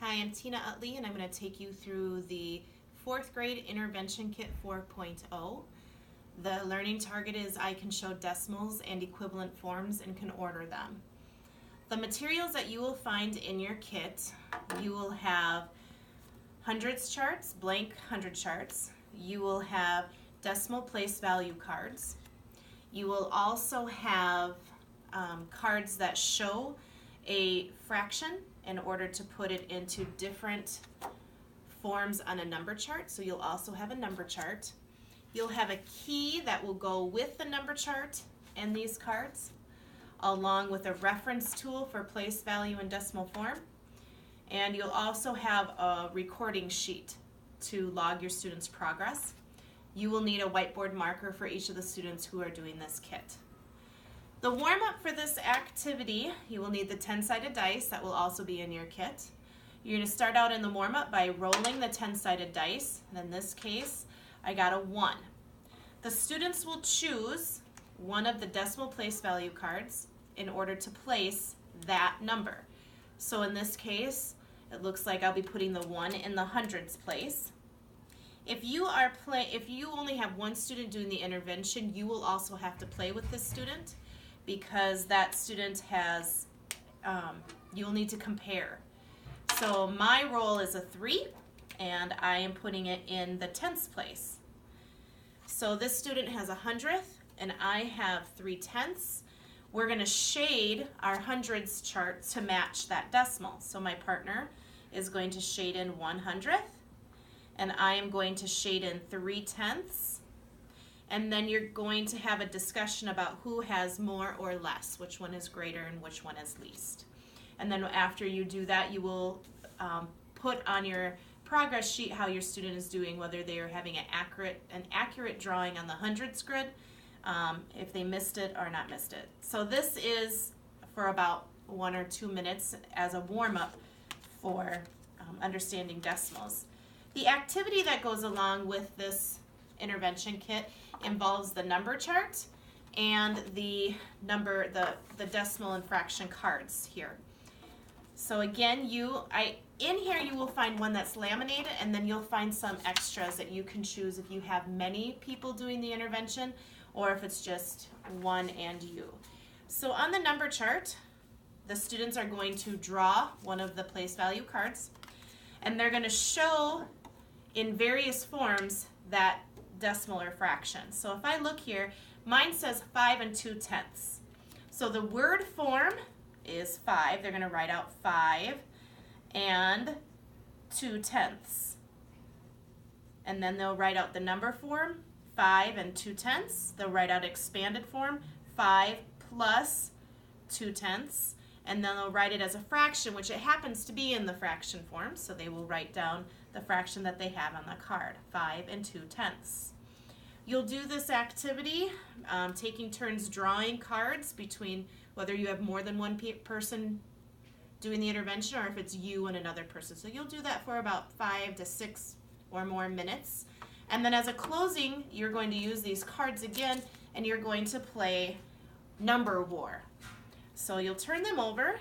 Hi, I'm Tina Utley, and I'm going to take you through the 4th grade Intervention Kit 4.0. The learning target is I can show decimals and equivalent forms and can order them. The materials that you will find in your kit, you will have hundreds charts, blank hundred charts. You will have decimal place value cards. You will also have cards that show a fraction in order to put it into different forms on a number chart. So you'll also have a number chart. You'll have a key that will go with the number chart and these cards, along with a reference tool for place value in decimal form. And you'll also have a recording sheet to log your students' progress. You will need a whiteboard marker for each of the students who are doing this kit. The warm-up for this activity, you will need the 10-sided dice that will also be in your kit. You're going to start out in the warm-up by rolling the 10-sided dice, and in this case, I got a 1. The students will choose one of the decimal place value cards in order to place that number. So in this case, it looks like I'll be putting the 1 in the hundreds place. If you only have one student doing the intervention, you will also have to play with this student, because that student has, you'll need to compare. So my roll is a 3, and I am putting it in the tenths place. So this student has a hundredth, and I have 3/10. We're going to shade our hundreds chart to match that decimal. So my partner is going to shade in 1/100th, and I am going to shade in 3/10. And then you're going to have a discussion about who has more or less, which one is greater and which one is least. And then after you do that, you will put on your progress sheet how your student is doing, whether they are having an accurate drawing on the hundreds grid, if they missed it or not missed it. So this is for about 1 or 2 minutes as a warm-up for understanding decimals. The activity that goes along with this intervention kit involves the number chart and the decimal and fraction cards here. So again, in here you will find one that's laminated, and then you'll find some extras that you can choose if you have many people doing the intervention or if it's just one and you. So on the number chart, the students are going to draw one of the place value cards, and they're going to show in various forms that decimal or fraction. So if I look here, mine says 5 2/10. So the word form is 5. They're going to write out 5 2/10. And then they'll write out the number form, 5 2/10. They'll write out expanded form, 5 2/10. And then they'll write it as a fraction, which it happens to be in the fraction form, so they will write down the fraction that they have on the card, 5 2/10. You'll do this activity taking turns drawing cards between whether you have more than one person doing the intervention or if it's you and another person. So you'll do that for about 5 to 6 or more minutes. And then as a closing, you're going to use these cards again, and you're going to play number war. So you'll turn them over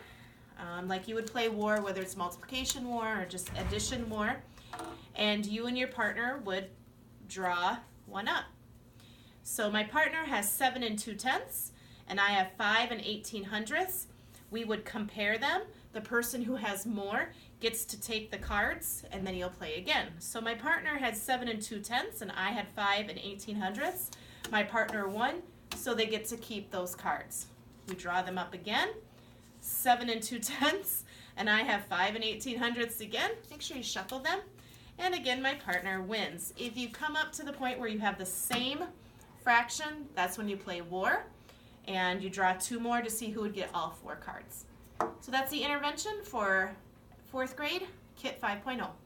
like you would play war, whether it's multiplication war or just addition war, and you and your partner would draw one up. So my partner has 7 2/10, and I have 5 1/1800. We would compare them. The person who has more gets to take the cards, and then you'll play again. So my partner had 7 2/10, and I had 5 1/1800. My partner won, so they get to keep those cards. We draw them up again, 7 2/10, and I have 5 1/1800 again. Make sure you shuffle them. And again, my partner wins. If you come up to the point where you have the same fraction, that's when you play war, and you draw 2 more to see who would get all 4 cards. So that's the intervention for 4th grade, Kit 5.0.